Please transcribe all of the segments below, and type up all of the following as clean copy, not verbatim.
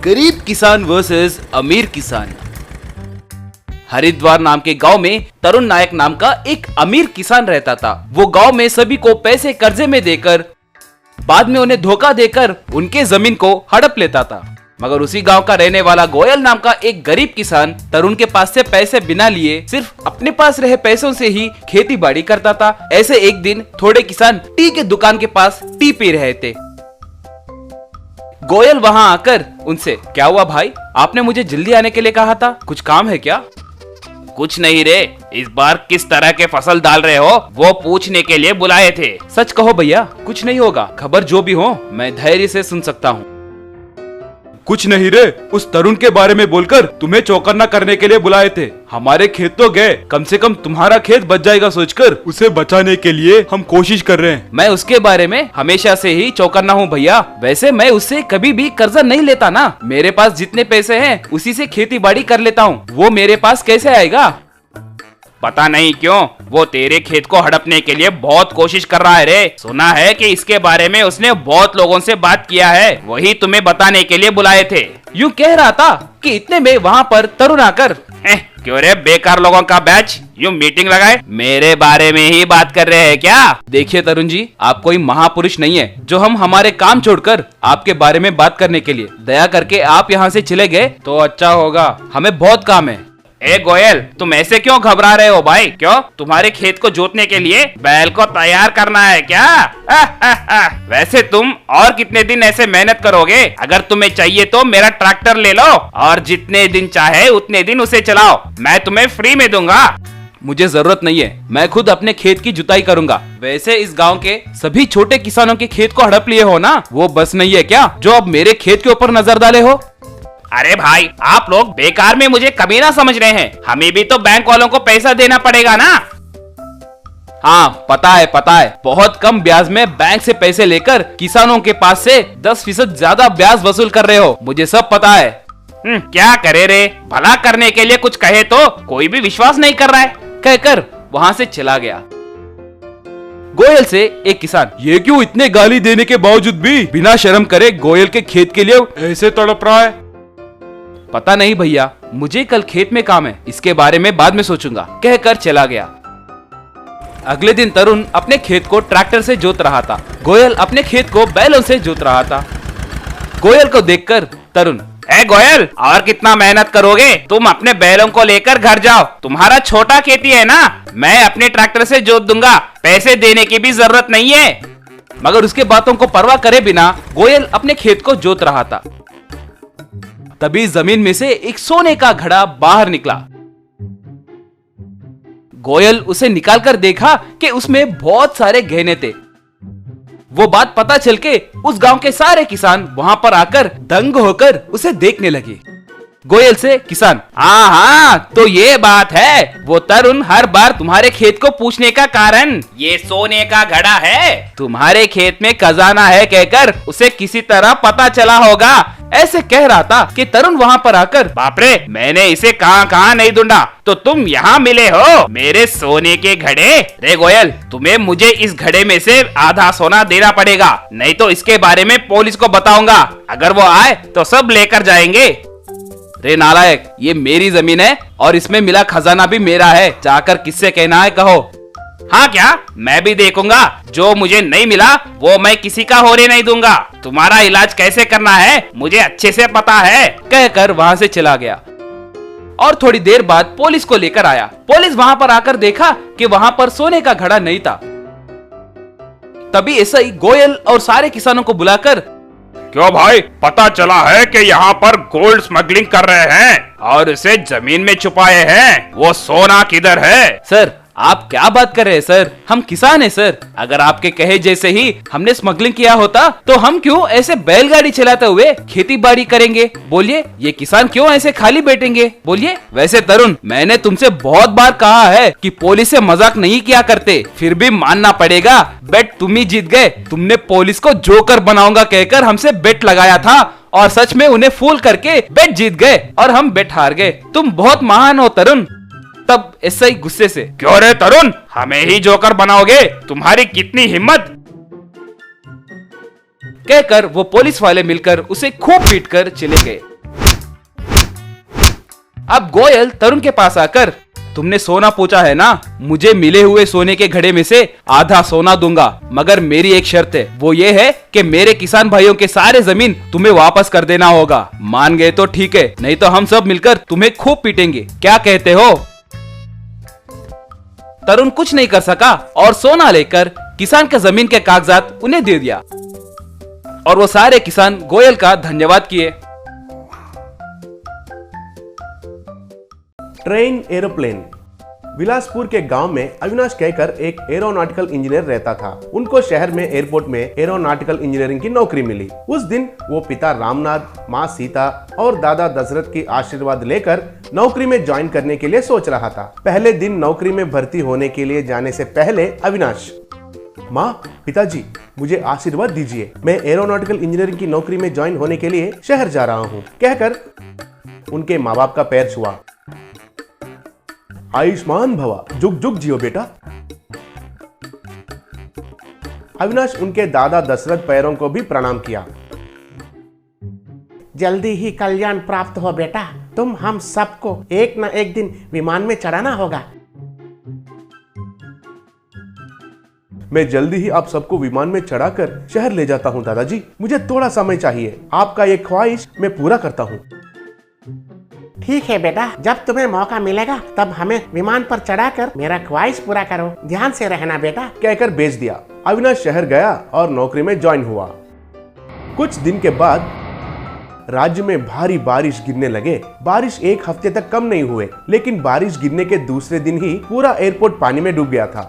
गरीब किसान वर्सेस अमीर किसान। हरिद्वार नाम के गांव में तरुण नायक नाम का एक अमीर किसान रहता था। वो गांव में सभी को पैसे कर्जे में देकर बाद में उन्हें धोखा देकर उनके जमीन को हड़प लेता था। मगर उसी गांव का रहने वाला गोयल नाम का एक गरीब किसान तरुण के पास से पैसे बिना लिए सिर्फ अपने पास रहे पैसों से ही खेती बाड़ी करता था। ऐसे एक दिन थोड़े किसान टी के दुकान के पास टी पी रहे थे। गोयल वहां आकर उनसे, क्या हुआ भाई, आपने मुझे जल्दी आने के लिए कहा था, कुछ काम है क्या? कुछ नहीं रे, इस बार किस तरह के फसल डाल रहे हो वो पूछने के लिए बुलाए थे। सच कहो भैया, कुछ नहीं होगा, खबर जो भी हो मैं धैर्य से सुन सकता हूँ। कुछ नहीं रे, उस तरुण के बारे में बोलकर तुम्हें चौकन्ना करने के लिए बुलाए थे। हमारे खेत तो गए, कम से कम तुम्हारा खेत बच जाएगा सोचकर उसे बचाने के लिए हम कोशिश कर रहे हैं। मैं उसके बारे में हमेशा से ही चौकन्ना हूँ भैया। वैसे मैं उससे कभी भी कर्जा नहीं लेता ना। मेरे पास जितने पैसे हैं उसी से खेती बाड़ी कर लेता हूँ। वो मेरे पास कैसे आएगा? पता नहीं क्यों वो तेरे खेत को हड़पने के लिए बहुत कोशिश कर रहा है रे। सुना है कि इसके बारे में उसने बहुत लोगों से बात किया है, वही तुम्हें बताने के लिए बुलाए थे। यूं कह रहा था कि इतने में वहाँ पर तरुण आकर, क्यों रे बेकार लोगों का बैच यूं मीटिंग लगाए, मेरे बारे में ही बात कर रहे हैं क्या? देखिए तरुण जी, आप कोई महापुरुष नहीं है जो हम हमारे काम छोड़कर आपके बारे में बात करने के लिए। दया करके आप यहाँ से चले गए तो अच्छा होगा, हमें बहुत काम है। ए गोयल, तुम ऐसे क्यों घबरा रहे हो भाई? क्यों तुम्हारे खेत को जोतने के लिए बैल को तैयार करना है क्या? वैसे तुम और कितने दिन ऐसे मेहनत करोगे? अगर तुम्हें चाहिए तो मेरा ट्रैक्टर ले लो और जितने दिन चाहे उतने दिन उसे चलाओ, मैं तुम्हें फ्री में दूंगा। मुझे जरूरत नहीं है, मैं खुद अपने खेत की जुताई करूंगा। वैसे इस गांव के सभी छोटे किसानों के खेत को हड़प लिए हो ना, वो बस नहीं है क्या जो अब मेरे खेत के ऊपर नजर डाले हो? अरे भाई, आप लोग बेकार में मुझे कमीना समझ रहे हैं। हमें भी तो बैंक वालों को पैसा देना पड़ेगा ना। हाँ पता है, बहुत कम ब्याज में बैंक से पैसे लेकर किसानों के पास से 10% ज्यादा ब्याज वसूल कर रहे हो, मुझे सब पता है। क्या करे रे, भला करने के लिए कुछ कहे तो कोई भी विश्वास नहीं कर रहा है। कहकर वहाँ से चला गया। गोयल से एक किसान, ये क्यों इतने गाली देने के बावजूद भी बिना शर्म करे गोयल के खेत के लिए ऐसे तड़प रहा है? पता नहीं भैया, मुझे कल खेत में काम है, इसके बारे में बाद में सोचूंगा, कहकर चला गया। अगले दिन तरुण अपने खेत को ट्रैक्टर से जोत रहा था। गोयल अपने खेत को बैलों से जोत रहा था। गोयल को देखकर तरुण, ए गोयल, और कितना मेहनत करोगे? तुम अपने बैलों को लेकर घर जाओ, तुम्हारा छोटा खेती है ना, मैं अपने ट्रैक्टर से जोत दूंगा, पैसे देने की भी जरूरत नहीं है। मगर उसके बातों को परवाह करे बिना गोयल अपने खेत को जोत रहा था। तभी जमीन में से एक सोने का घड़ा बाहर निकला। गोयल उसे निकालकर देखा कि उसमें बहुत सारे गहने थे। वो बात पता चल के उस गांव के सारे किसान वहां पर आकर दंग होकर उसे देखने लगे। गोयल से किसान, हाँ, तो ये बात है। वो तरुण हर बार तुम्हारे खेत को पूछने का कारण ये सोने का घड़ा है, तुम्हारे खेत में खजाना है कहकर उसे किसी तरह पता चला होगा। ऐसे कह रहा था कि तरुण वहां पर आकर, बाप रे, मैंने इसे कहाँ नहीं ढूंढा, तो तुम यहाँ मिले हो मेरे सोने के घड़े। रे गोयल, तुम्हें मुझे इस घड़े में से आधा सोना देना पड़ेगा, नहीं तो इसके बारे में पुलिस को बताऊंगा। अगर वो आए तो सब लेकर जाएंगे। रे नालायक, ये मेरी जमीन है और इसमें मिला खजाना भी मेरा है, जाकर किससे कहना है कहो। हाँ क्या, मैं भी देखूंगा, जो मुझे नहीं मिला वो मैं किसी का होने नहीं दूंगा। तुम्हारा इलाज कैसे करना है मुझे अच्छे से पता है, कहकर वहाँ से चला गया। और थोड़ी देर बाद पुलिस को लेकर आया। पुलिस वहाँ पर आकर देखा कि वहाँ पर सोने का घड़ा नहीं था। तभी ऐसा ही गोयल और सारे किसानों को बुलाकर, क्यों भाई, पता चला है कि यहाँ पर गोल्ड स्मगलिंग कर रहे हैं और इसे जमीन में छुपाए हैं, वो सोना किधर है? सर आप क्या बात कर रहे हैं सर, हम किसान हैं सर। अगर आपके कहे जैसे ही हमने स्मगलिंग किया होता तो हम क्यों ऐसे बैलगाड़ी चलाते हुए खेती बाड़ी करेंगे? बोलिए, ये किसान क्यों ऐसे खाली बैठेंगे? बोलिए। वैसे तरुण, मैंने तुमसे बहुत बार कहा है कि पुलिस से मजाक नहीं किया करते, फिर भी मानना पड़ेगा। बेट तुम ही जीत गए। तुमने पुलिस को जोकर बनाऊंगा कहकर हमसे बेट लगाया था और सच में उन्हें फूल करके बेट जीत गए और हम बेट हार गए। तुम बहुत महान हो तरुण। तब ऐसा ही गुस्से से, क्यों रे तरुण, हमें ही जोकर बनाओगे? तुम्हारी कितनी हिम्मत? कहकर वो पुलिस वाले मिलकर उसे खूब पीटकर चले गए। अब गोयल तरुण के पास आकर, तुमने सोना पूछा है ना, मुझे मिले हुए सोने के घड़े में से आधा सोना दूंगा, मगर मेरी एक शर्त है, वो ये है कि मेरे किसान भाइयों के सारे जमीन तुम्हें वापस कर देना होगा। मान गए तो ठीक है, नहीं तो हम सब मिलकर तुम्हें खूब पीटेंगे। क्या कहते हो? तरुण कुछ नहीं कर सका और सोना लेकर किसान के जमीन के कागजात उन्हें दे दिया और वो सारे किसान गोयल का धन्यवाद किए। Train aeroplane. बिलासपुर के गांव में अविनाश कहकर एक एरोनॉटिकल इंजीनियर रहता था। उनको शहर में एयरपोर्ट में एरोनॉटिकल इंजीनियरिंग की नौकरी मिली। उस दिन वो पिता रामनाथ, माँ सीता और दादा दशरथ की आशीर्वाद लेकर नौकरी में ज्वाइन करने के लिए सोच रहा था। पहले दिन नौकरी में भर्ती होने के लिए जाने से पहले अविनाश, माँ, पिताजी, मुझे आशीर्वाद दीजिए, मैं एरोनॉटिकल इंजीनियरिंग की नौकरी में ज्वाइन होने के लिए शहर जा रहा हूँ, कहकर उनके माँ बाप का पैर छुआ। आयुष्मान भवा, जुग जुग जियो बेटा। अविनाश उनके दादा दशरथ पैरों को भी प्रणाम किया। जल्दी ही कल्याण प्राप्त हो बेटा, तुम हम सबको एक न एक दिन विमान में चढ़ाना होगा। मैं जल्दी ही आप सबको विमान में चढ़ाकर शहर ले जाता हूँ दादाजी, मुझे थोड़ा समय चाहिए, आपका ये ख्वाहिश मैं पूरा करता हूँ। ठीक है बेटा, जब तुम्हें मौका मिलेगा तब हमें विमान पर चढ़ाकर मेरा ख्वाहिश पूरा करो, ध्यान से रहना बेटा, कहकर भेज दिया। अविनाश शहर गया और नौकरी में ज्वाइन हुआ। कुछ दिन के बाद राज्य में भारी बारिश गिरने लगे। बारिश एक हफ्ते तक कम नहीं हुए, लेकिन बारिश गिरने के दूसरे दिन ही पूरा एयरपोर्ट पानी में डूब गया था।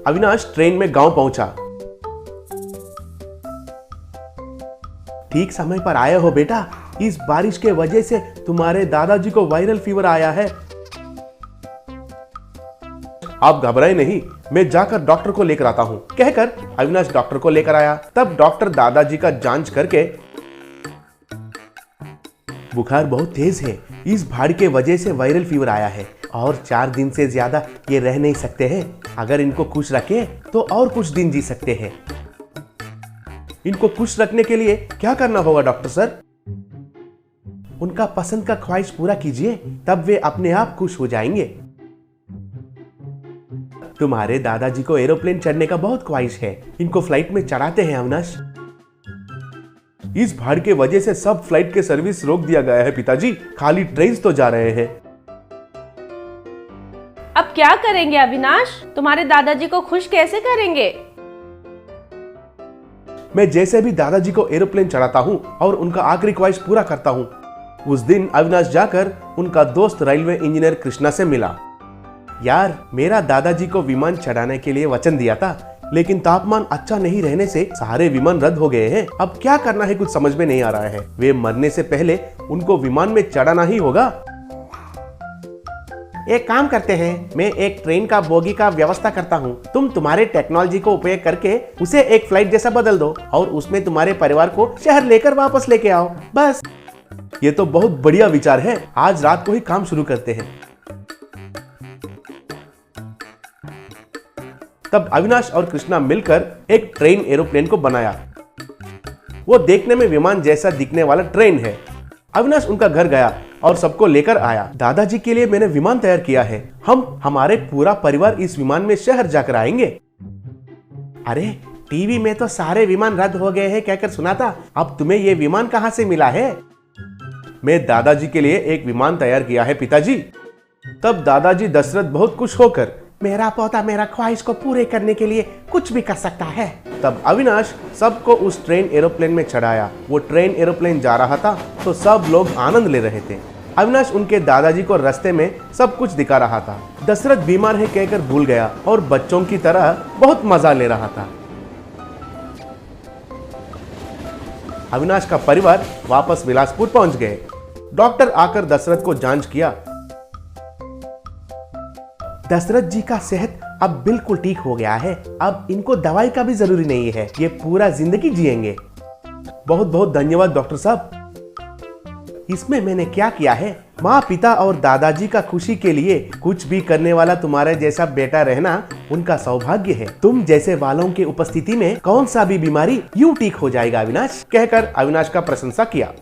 अविनाश ट्रेन में गांव पहुंचा। ठीक समय पर आए हो बेटा, इस बारिश के वजह से तुम्हारे दादाजी को वायरल फीवर आया है। आप घबराए नहीं, मैं जाकर डॉक्टर को लेकर आता हूँ, कहकर अविनाश डॉक्टर को लेकर आया। तब डॉक्टर दादाजी का जांच करके, बुखार बहुत तेज है, इस भाड़ के वजह से वायरल फीवर आया है और 4 दिन से ज्यादा ये रह नहीं सकते हैं। अगर इनको खुश रखें तो और कुछ दिन जी सकते हैं। इनको खुश रखने के लिए क्या करना होगा डॉक्टर सर? उनका पसंद का ख्वाहिश पूरा कीजिए, तब वे अपने आप खुश हो जाएंगे। तुम्हारे दादाजी को एरोप्लेन चढ़ने का बहुत ख्वाहिश है, इनको फ्लाइट में चढ़ाते हैं अविनाश। इस भाड़ के वजह से सब फ्लाइट के सर्विस रोक दिया गया है पिताजी, खाली ट्रेन तो जा रहे हैं। अब क्या करेंगे अविनाश? तुम्हारे दादाजी को खुश कैसे करेंगे? मैं जैसे भी दादाजी को एरोप्लेन चढ़ाता हूँ और उनका आखिरी ख्वाहिश पूरा करता हूँ। उस दिन अविनाश जाकर उनका दोस्त रेलवे इंजीनियर कृष्णा से मिला। यार, मेरा दादाजी को विमान चढ़ाने के लिए वचन दिया था, लेकिन तापमान अच्छा नहीं रहने से सारे विमान रद्द हो गए हैं। अब क्या करना है कुछ समझ में नहीं आ रहा है। वे मरने से पहले उनको विमान में चढ़ाना ही होगा। एक काम करते हैं, मैं एक ट्रेन का बोगी का व्यवस्था करता हूँ, तुम तुम्हारे टेक्नोलॉजी को उपयोग करके उसे एक फ्लाइट जैसा बदल दो और उसमें तुम्हारे परिवार को शहर लेकर वापस लेके आओ, बस। ये तो बहुत बढ़िया विचार है, आज रात को ही काम शुरू करते हैं। तब अविनाश और कृष्णा मिलकर एक ट्रेन एरोप्लेन को बनाया। वो देखने में विमान जैसा दिखने वाला ट्रेन है। अविनाश उनका घर गया और सबको लेकर आया। दादाजी के लिए मैंने विमान तैयार किया है, हम हमारे पूरा परिवार इस विमान में शहर जाकर आएंगे। अरे, टीवी में तो सारे विमान रद्द हो गए हैं कहकर सुना था, अब तुम्हें ये विमान कहाँ से मिला है? मैं दादाजी के लिए एक विमान तैयार किया है पिताजी। तब दादाजी दशरथ बहुत खुश होकर, मेरा पोता मेरा ख्वाहिश को पूरे करने के लिए कुछ भी कर सकता है। तब अविनाश सबको उस ट्रेन एरोप्लेन में चढ़ाया। वो ट्रेन एरोप्लेन जा रहा था तो सब लोग आनंद ले रहे थे। अविनाश उनके दादाजी को रास्ते में सब कुछ दिखा रहा था। दशरथ बीमार है कहकर भूल गया और बच्चों की तरह बहुत मजा ले रहा था। अविनाश का परिवार वापस बिलासपुर पहुंच गए। डॉक्टर आकर दशरथ को जांच किया। दशरथ जी का सेहत अब बिल्कुल ठीक हो गया है, अब इनको दवाई का भी जरूरी नहीं है, ये पूरा जिंदगी जिएंगे। बहुत बहुत धन्यवाद डॉक्टर साहब। इसमें मैंने क्या किया है? माँ, पिता और दादाजी का खुशी के लिए कुछ भी करने वाला तुम्हारे जैसा बेटा रहना उनका सौभाग्य है। तुम जैसे वालों के उपस्थिति में कौन सा भी बीमारी यूं ठीक हो जाएगा अविनाश, कहकर अविनाश का प्रशंसा किया।